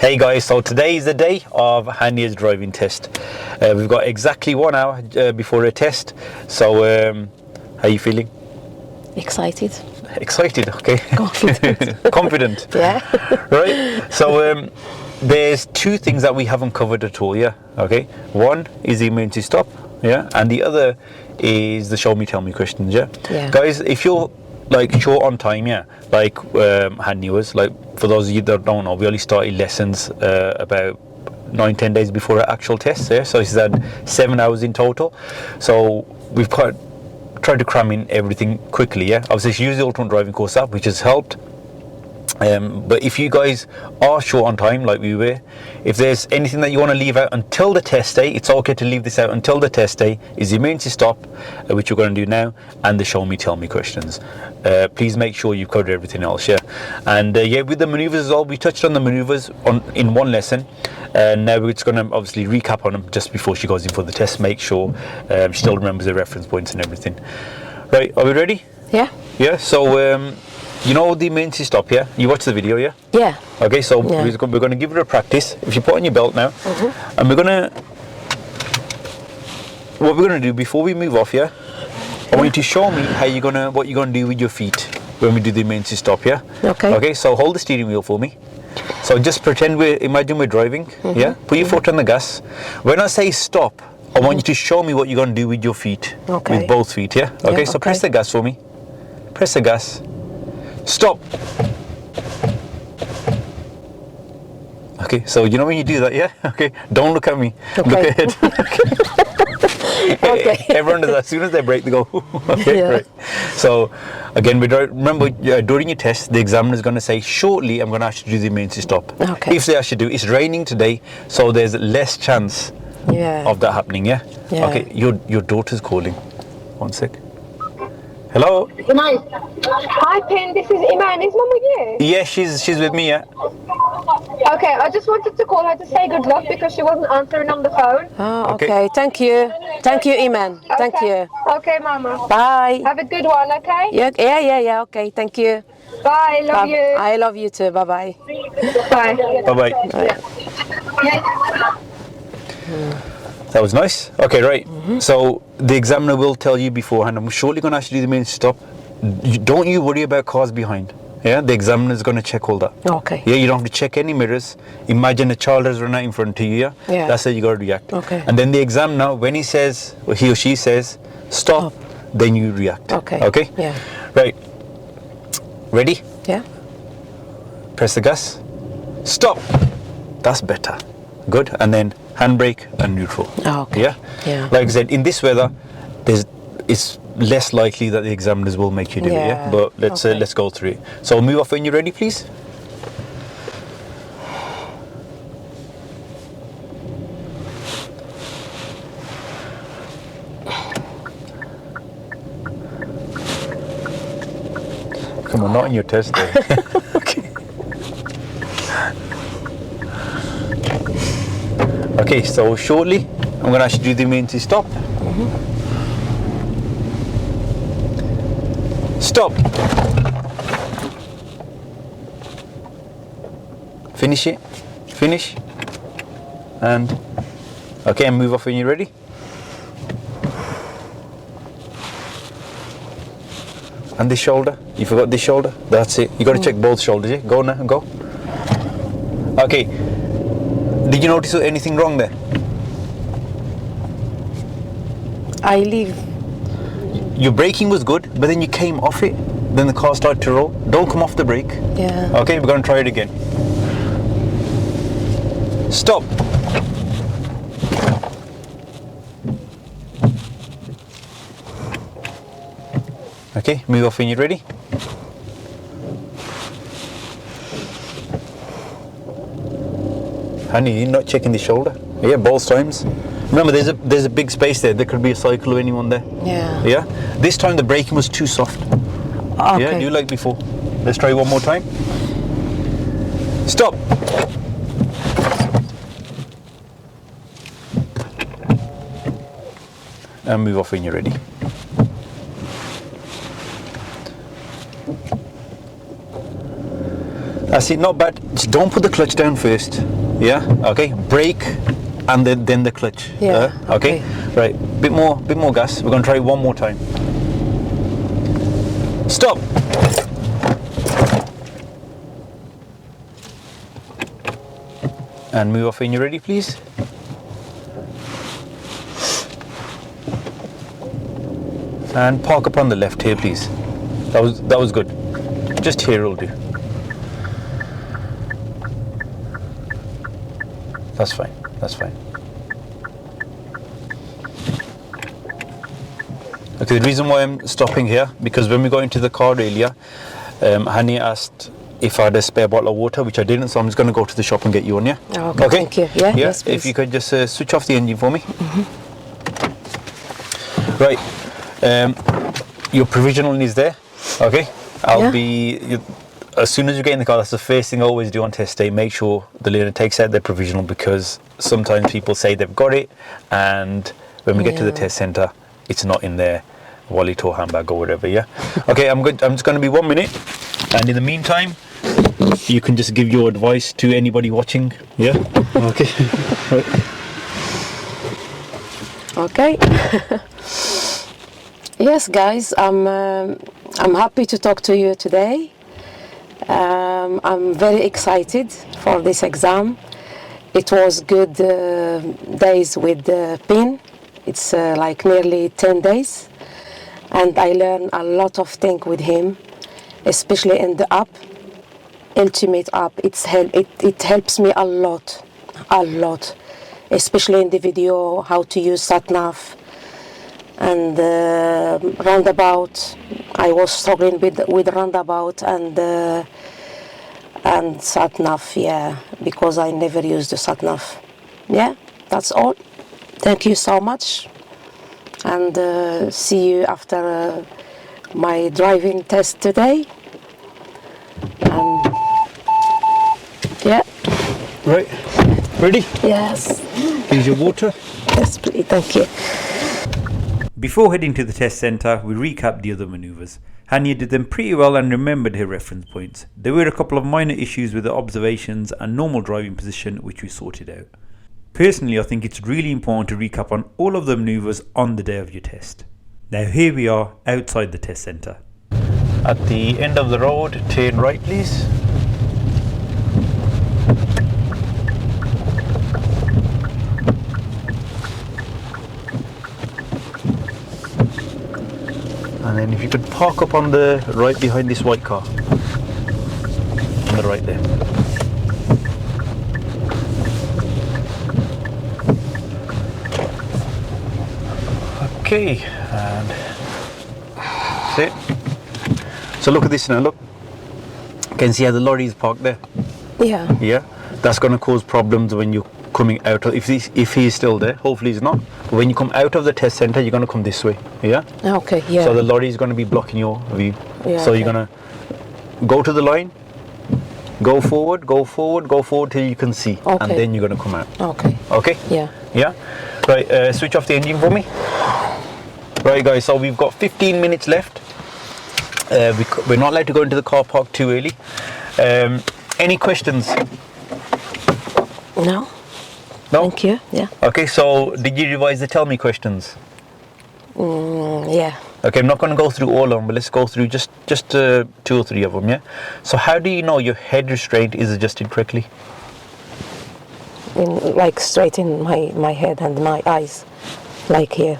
Hey guys, so today is the day of Hania's driving test. We've got exactly 1 hour before a test. So, how are you feeling? Excited. Excited, okay. Confident. Confident. Yeah. Right. So, there's two things that we haven't covered at all, yeah. Okay. One is the emergency stop, yeah, and the other is the show me, tell me questions, yeah. Yeah. Guys, if you're like short on time, yeah, like Hania was, like for those of you that don't know, we only started lessons about 9-10 days before our actual test, yeah. So she's had 7 hours in total. So we've tried to cram in everything quickly, yeah. Obviously she used the ultimate driving course app, which has helped. But if you guys are short on time, like we were, if there's anything that you want to leave out until the test day, it's okay to leave this out until the test day, is the emergency stop, which you're going to do now, and the show me, tell me questions. Please make sure you've covered everything else, yeah. And yeah, with the maneuvers as well, we touched on the maneuvers in one lesson. Now we're just going to obviously recap on them just before she goes in for the test, make sure she still remembers the reference points and everything. Right, are we ready? Yeah. Yeah, so you know the emergency stop, yeah? You watched the video, yeah? Yeah. Okay, so Yeah. we're going to give it a practice. If you put on your belt now, and what we're going to do before we move off, yeah? I want you to show me what you're going to do with your feet when we do the emergency stop, yeah? Okay. Okay, so hold the steering wheel for me. So just imagine we're driving, yeah? Put your foot on the gas. When I say stop, I want you to show me what you're going to do with your feet. Okay. With both feet, yeah? Okay, Yeah, so okay. press the gas for me. Press the gas. Stop. Okay, so you know when you do that, yeah? Okay, don't look at me. Okay. Look ahead. Okay. Everyone does that. As soon as they brake, they go, okay, Yeah. right. So, again, remember, during your test, the examiner is going to say, shortly, I'm going to ask you to do the emergency stop. Okay. If they ask you to do, it's raining today, so there's less chance Yeah. of that happening, yeah? Yeah. Okay, your daughter's calling. 1 sec. Hello? Nice. Hi, Pin. This is Iman. Is Mum with you? Yeah, she's with me, yeah? Okay, I just wanted to call her to say good luck because she wasn't answering on the phone. Oh, Okay. okay. Thank you. Thank you, Iman. Thank Okay. you. Okay, Mama. Bye. Have a good one, okay? Yeah. Okay. Thank you. Bye. Love Bye. you. I love you too. Bye-bye. Bye. Bye-bye. That was nice. Okay, right. So the examiner will tell you beforehand, I'm shortly going to ask you to do the emergency stop. Don't you worry about cars behind. Yeah, the examiner is going to check all that. Okay. Yeah, you don't have to check any mirrors. Imagine a child has run out in front of you, yeah? Yeah. That's how you got to react. Okay. And then the examiner, when he says, or he or she says, stop, then you react. Okay. Okay? Yeah. Right. Ready? Yeah. Press Press the gas. Stop. That's better. Good. And then handbrake and neutral. Oh, okay. Yeah? Yeah. Like I said, in this weather, it's less likely that the examiners will make you do it, yeah? Yeah. But let's go through it. So move off when you're ready, please. Come on, not in your test though. Okay. Okay, so shortly, I'm going to ask you to do the emergency stop. Stop. Finish it. Finish. And, okay, and move off when you're ready. And this shoulder. You forgot this shoulder? That's it. You got to check both shoulders, yeah? Go now, go. Okay. Did you notice anything wrong there? I leave. Your braking was good, but then you came off it. Then the car started to roll. Don't come off the brake. Yeah. Okay, we're going to try it again. Stop. Okay, move off when you're ready. Honey, you're not checking the shoulder. Yeah, both times. Remember, there's a big space there. There could be a cycle or anyone there. Yeah. Yeah. This time the braking was too soft. Okay. Yeah, do like before. Let's try one more time. Stop. And move off when you're ready. That's it, not bad. Just don't put the clutch down first. Yeah, okay. Brake and then the clutch. Yeah, okay. Right, bit more gas. We're gonna try it one more time. Stop. And move off when you're ready, please. And park up on the left here, please. That was good. Just here will do. That's fine. That's fine. Okay, the reason why I'm stopping here, because when we got into the car earlier, Hania asked if I had a spare bottle of water, which I didn't, so I'm just going to go to the shop and get you one, yeah? Okay, thank you. Yeah, yes, please. If you could just switch off the engine for me. Right, your provisional is there, okay? As soon as you get in the car, that's the first thing I always do on test day, make sure the learner takes out their provisional, because sometimes people say they've got it, and when we get to the test centre, it's not in their wallet or handbag or whatever, yeah? Okay, I'm just going to be 1 minute, and in the meantime, you can just give your advice to anybody watching, yeah? Okay. Right. Okay. Yes, guys, I'm happy to talk to you today. I'm very excited for this exam. It was good days with PIN. It's like nearly 10 days, and I learned a lot of things with him, especially in the app, Ultimate app. It helps me a lot, especially in the video, how to use SatNav and roundabout. I was struggling with roundabout and SatNav, yeah, because I never used the SatNav. Yeah, that's all. Thank you so much, and see you after my driving test today. And yeah. Right, ready? Yes. Here's your water. Yes, please. Thank you. Before heading to the test centre, we recapped the other manoeuvres. Hania did them pretty well and remembered her reference points. There were a couple of minor issues with the observations and normal driving position, which we sorted out. Personally, I think it's really important to recap on all of the manoeuvres on the day of your test. Now here we are outside the test centre. At the end of the road, turn right, please. And then if you could park up on the right behind this white car. On the right there. Okay, and that's it. So look at this now, look. Can see how the lorry is parked there? Yeah. Yeah, that's going to cause problems when you're coming out of, if he's still there, hopefully he's not. But when you come out of the test centre, you're going to come this way, yeah? Okay, yeah. So the lorry is going to be blocking your view. Yeah, so okay. you're going to go to the line, go forward till you can see. Okay. And then you're going to come out. Okay. Okay? Yeah. Yeah? Right, switch off the engine for me. Right guys, so we've got 15 minutes left. We're not allowed to go into the car park too early. Any questions? No? No? Thank you. Yeah. Okay, so did you revise the tell me questions? Yeah. Okay, I'm not going to go through all of them, but let's go through just 2 or 3 of them, yeah? So how do you know your head restraint is adjusted correctly? Like straight in my head and my eyes, like here.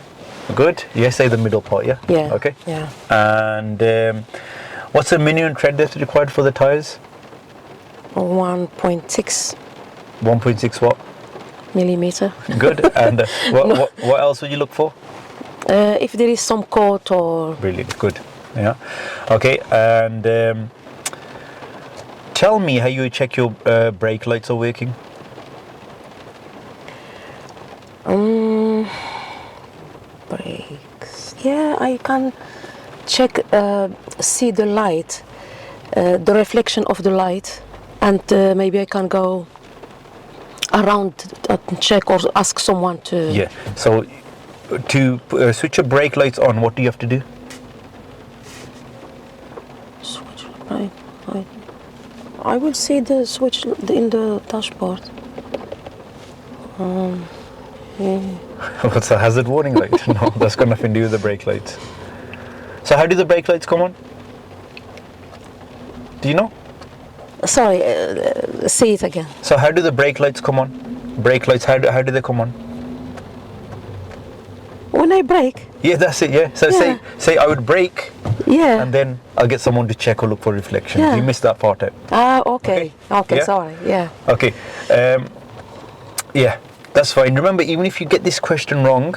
Good. Yes, say the middle part, yeah? Yeah. Okay. Yeah. And what's the minimum tread depth required for the tyres? 1.6 1.6 what? millimeter. Good. And what else would you look for? If there is some coat or... Brilliant. Good. Yeah. Okay. And tell me how you check your brake lights are working. Brakes. Yeah, I can check, see the light, the reflection of the light, and maybe I can go around and check or ask someone to... Yeah. So to switch your brake lights on, what do you have to do? Switch, right. I will see the switch in the dashboard. What's the hazard warning light? No, that's got nothing to do with the brake lights. So how do the brake lights come on? Do you know? Sorry, say it again. So how do the brake lights come on? Brake lights, how do they come on? When I brake. Yeah, that's it, yeah. So Yeah. say I would brake Yeah. and then I'll get someone to check or look for reflection. Yeah. You missed that part out. Ah, okay. Okay, Yeah. sorry. Yeah. Okay. Yeah, that's fine. Remember, even if you get this question wrong,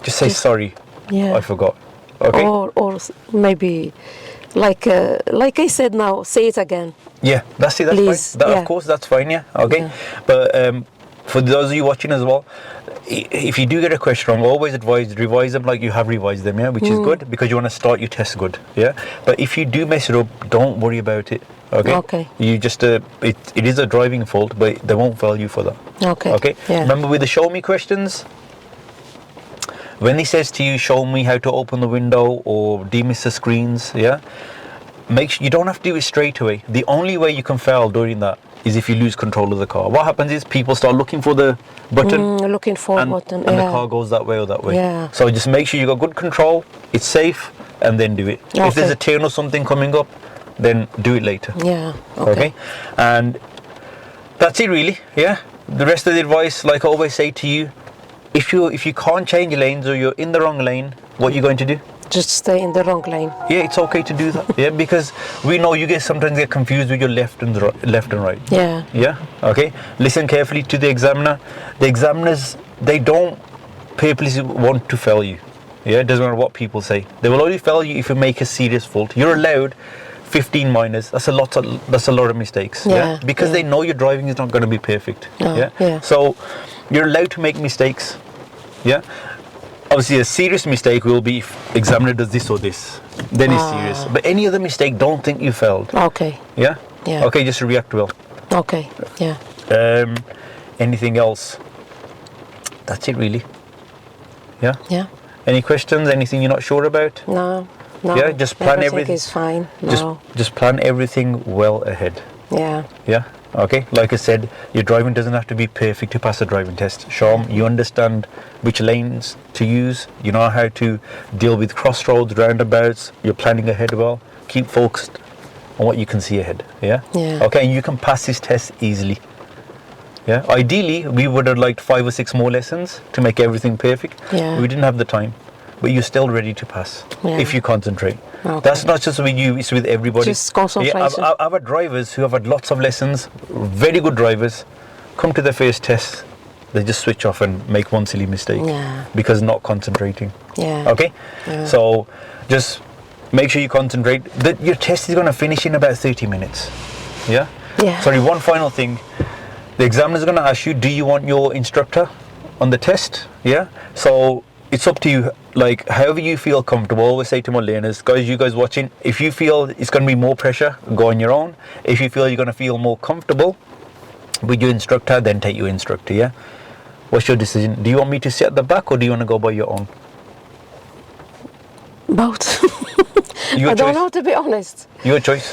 just say sorry. Yeah. I forgot. Okay? Or maybe, like I said now, say it again. Yeah, that's it. That's Please, fine. yeah. Of course, that's fine. Yeah. Okay. Yeah. But for those of you watching as well, if you do get a question wrong, always advise revise them like you have revised them. Yeah, which is good because you want to start your test good. Yeah. But if you do mess it up, don't worry about it. Okay. Okay. You just it is a driving fault, but they won't fail you for that. Okay. Okay. Yeah. Remember with the show me questions. When he says to you, show me how to open the window or demiss the screens, yeah, make sure you don't have to do it straight away. The only way you can fail doing that is if you lose control of the car. What happens is people start looking for the button Looking for and, button. and Yeah. the car goes that way or that way. Yeah. So just make sure you got good control, it's safe, and then do it. If there's Okay. a turn or something coming up, then do it later. Yeah. Okay. And that's it really, yeah. The rest of the advice, like I always say to you, if you can't change lanes or you're in the wrong lane, what are you going to do? Just stay in the wrong lane. Yeah, it's okay to do that. Yeah, because we know you guys sometimes get confused with your left and right. Yeah. Yeah. Okay. Listen carefully to the examiner. The examiners, they don't purposely want to fail you. Yeah. It doesn't matter what people say. They will only fail you if you make a serious fault. You're allowed 15 minors. That's a lot of mistakes. Yeah, Because yeah. they know your driving is not going to be perfect. No, Yeah. yeah. So you're allowed to make mistakes. Yeah. Obviously, a serious mistake will be if examiner does this or this. Then it's serious. But any other mistake, don't think you failed. Okay. Yeah. Yeah. Okay. Just react well. Okay. Yeah. Anything else? That's it, really. Yeah. Yeah. Any questions? Anything you're not sure about? No. No. Yeah, just plan everything. is fine. No. Just plan everything well ahead. Yeah. Yeah. Okay. Like I said, your driving doesn't have to be perfect to pass a driving test. Sham, you understand which lanes to use. You know how to deal with crossroads, roundabouts. You're planning ahead well. Keep focused on what you can see ahead. Yeah. Yeah. Okay. And you can pass this test easily. Yeah. Ideally, we would have liked 5 or 6 more lessons to make everything perfect. Yeah. We didn't have the time. But you're still ready to pass Yeah. if you concentrate. Okay. That's not just with you, it's with everybody. Just concentration. Yeah, I've had drivers who have had lots of lessons, very good drivers, come to their first test, they just switch off and make one silly mistake Yeah. because not concentrating. Yeah. Okay? Yeah. So just make sure you concentrate. Your test is going to finish in about 30 minutes. Yeah? Yeah. Sorry, one final thing. The examiner is going to ask you, do you want your instructor on the test? Yeah? So it's up to you, like however you feel comfortable. I always say to my learners, guys, you guys watching, if you feel it's going to be more pressure, go on your own. If you feel you're going to feel more comfortable with your instructor, then take your instructor. Yeah. What's your decision? Do you want me to sit at the back or do you want to go by your own? Both. Your I don't choice. know, to be honest. Your choice.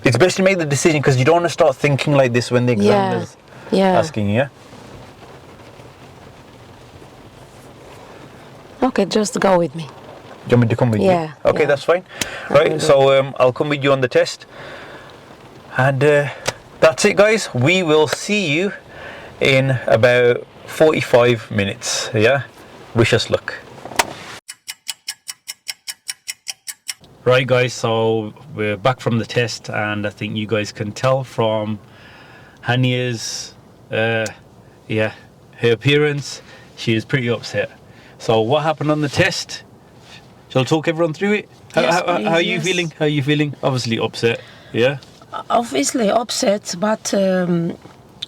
It's best to make the decision because you don't want to start thinking like this when the examiner's Yeah. asking you. Yeah. Okay, just go with me. Do you want me to come with you? Yeah, Okay, yeah. that's fine. will Right, do. so I'll come with you on the test. And that's it, guys. We will see you in about 45 minutes. Yeah? Wish us luck. Right, guys, so we're back from the test, and I think you guys can tell from Hania's, her appearance, she is pretty upset. So what happened on the test? Shall I talk everyone through it? Yes, How are you please, yes. feeling? How are you feeling? Obviously upset, yeah? Obviously upset, but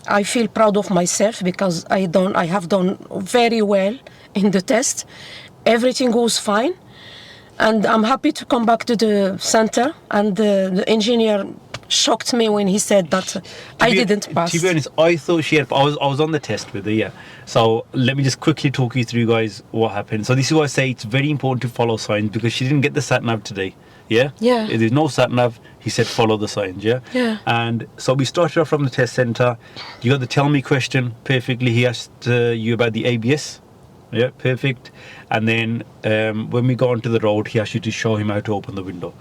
I feel proud of myself because I have done very well in the test. Everything goes fine, and I'm happy to come back to the center. And the engineer shocked me when he said that I didn't pass. To be honest, I thought she had. I was on the test with her, yeah. So let me just quickly talk you through, guys, what happened. So this is why I say it's very important to follow signs because she didn't get the sat nav today. Yeah? Yeah. There's no sat nav. He said, follow the signs, yeah? Yeah. And so we started off from the test center. You got the tell me question perfectly. He asked you about the ABS. Yeah, perfect. And then when we got onto the road, he asked you to show him how to open the window.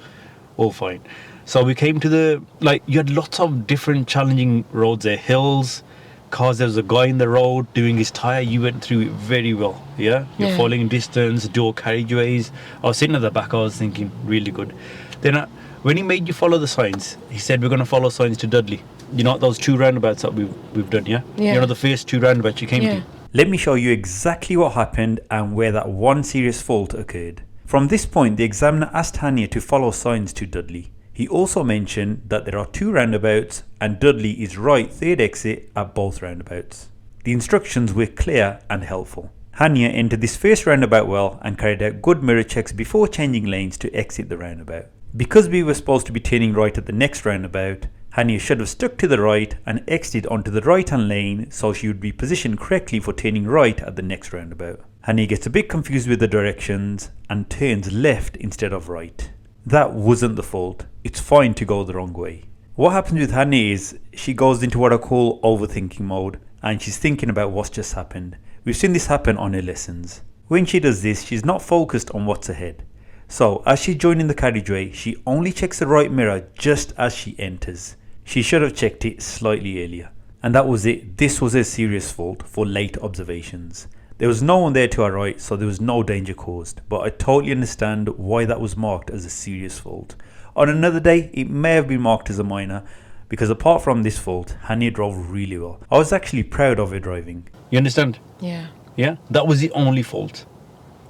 All fine. So we came to the, like, you had lots of different challenging roads there, hills, cars. There was a guy in the road doing his tire. You went through it very well. Yeah, you're Yeah. following distance, dual carriageways. I was sitting at the back. I was thinking, really good. Then when he made you follow the signs, he said we're going to follow signs to Dudley. You know those 2 roundabouts that we've done, yeah? Yeah. You know the first 2 roundabouts you came Yeah. to. Let me show you exactly what happened and where that one serious fault occurred. From this point, the examiner asked Hania to follow signs to Dudley. He also mentioned that there are 2 roundabouts and Dudley is right 3rd exit at both roundabouts. The instructions were clear and helpful. Hania entered this first roundabout well and carried out good mirror checks before changing lanes to exit the roundabout. Because we were supposed to be turning right at the next roundabout, Hania should have stuck to the right and exited onto the right hand lane so she would be positioned correctly for turning right at the next roundabout. Hania gets a bit confused with the directions and turns left instead of right. That wasn't the fault. It's fine to go the wrong way. What happens with Hania is she goes into what I call overthinking mode and she's thinking about what's just happened. We've seen this happen on her lessons. When she does this, she's not focused on what's ahead. So as she's joining the carriageway, she only checks the right mirror just as she enters. She should have checked it slightly earlier. And that was it. This was a serious fault for late observations. There was no one there to our right, so there was no danger caused, but I totally understand why that was marked as a serious fault. On another day, it may have been marked as a minor, because apart from this fault, Hania drove really well. I was actually proud of her driving. You understand? Yeah. Yeah? That was the only fault.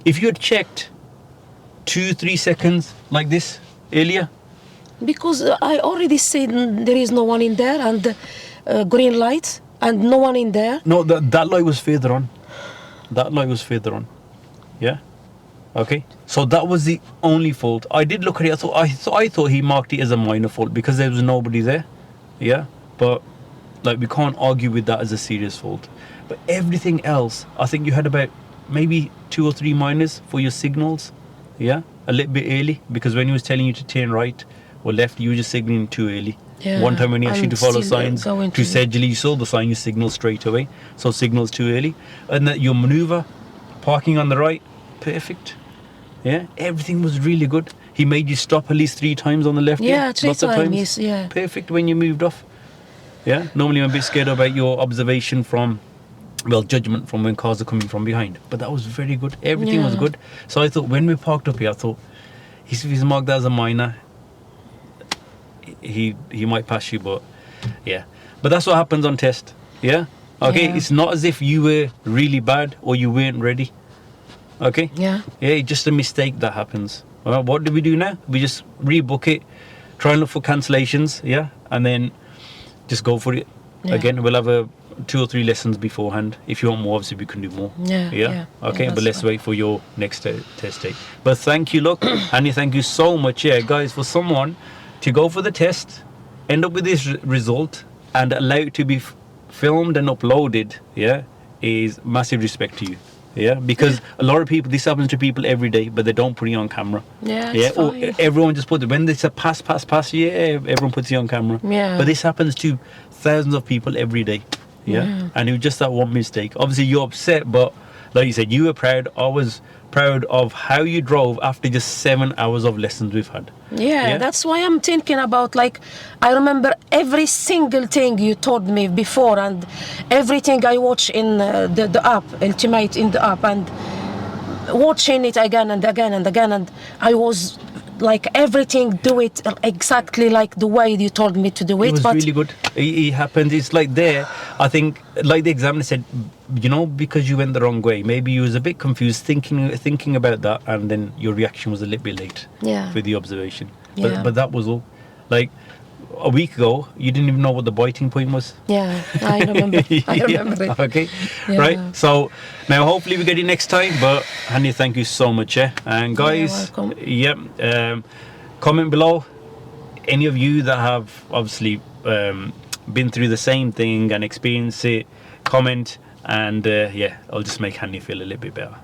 If you had checked 2-3 seconds like this earlier, Because I already said there is no one in there and green light and no one in there. no, that light was further on. That light was further on. Yeah? Okay? So that was the only fault. I did look at it. I thought he marked it as a minor fault because there was nobody there. Yeah? But, like, we can't argue with that as a serious fault. But everything else, I think you had about maybe 2 or 3 minors for your signals. Yeah? A little bit early, because when he was telling you to turn right or left, you were just signaling too early. Yeah, One time when he asked you and to follow still signs going to to- Sedgley, you saw the sign, you signal straight away. So signals too early. And that your maneuver, parking on the right, perfect. Yeah, everything was really good. He made you stop at least 3 times on the left. Yeah, 3 lots of times, yes, yeah. Perfect when you moved off. Yeah, normally I'm a bit scared about your observation from, well, judgment from when cars are coming from behind. But that was very good. Everything was Yeah. good. So I thought when we parked up here, I thought, he's marked that as a minor. He might pass you, but yeah. But that's what happens on test. Yeah? Okay, Yeah. it's not as if you were really bad or you weren't ready. Okay? Yeah. Yeah, it's just a mistake that happens. Well, what do we do now? We just rebook it, try and look for cancellations, yeah, and then just go for it. Yeah. Again, we'll have 2 or 3 lessons beforehand. If you want more, obviously we can do more. Yeah, Yeah. yeah, Okay, yeah, but that's let's fine. wait for your next test take. But thank you, look, Hania, thank you so much. Yeah, guys, for someone to go for the test, end up with this result, and allow it to be filmed and uploaded, yeah, is massive respect to you. Yeah, because a lot of people, this happens to people every day, but they don't put it on camera. Yeah, Yeah, it's or fine. everyone just put it when they say pass, yeah, everyone puts it on camera. Yeah. But this happens to thousands of people every day. Yeah, Yeah. and it was just that one mistake. Obviously, you're upset, but like you said, you were proud. I was proud of how you drove after just 7 hours of lessons we've had. Yeah, Yeah. that's why I'm thinking about, like, I remember every single thing you told me before and everything I watch in the app, Ultimate in the app, and watching it again and again and again, and I was like, everything, do it exactly like the way you told me to do it. It was but really good. It happened. It's like there, I think, like the examiner said, you know, because you went the wrong way. Maybe you was a bit confused thinking about that, and then your reaction was a little bit late Yeah. for the observation. Yeah. But that was all. Like a week ago, you didn't even know what the biting point was. yeah, I remember. I remember Yeah, it. okay, Yeah. right. So now hopefully we get it next time. But Hania, thank you so much. Yeah, and guys, welcome. comment below. Any of you that have obviously been through the same thing and experienced it, comment, and yeah, I'll just make Hania feel a little bit better.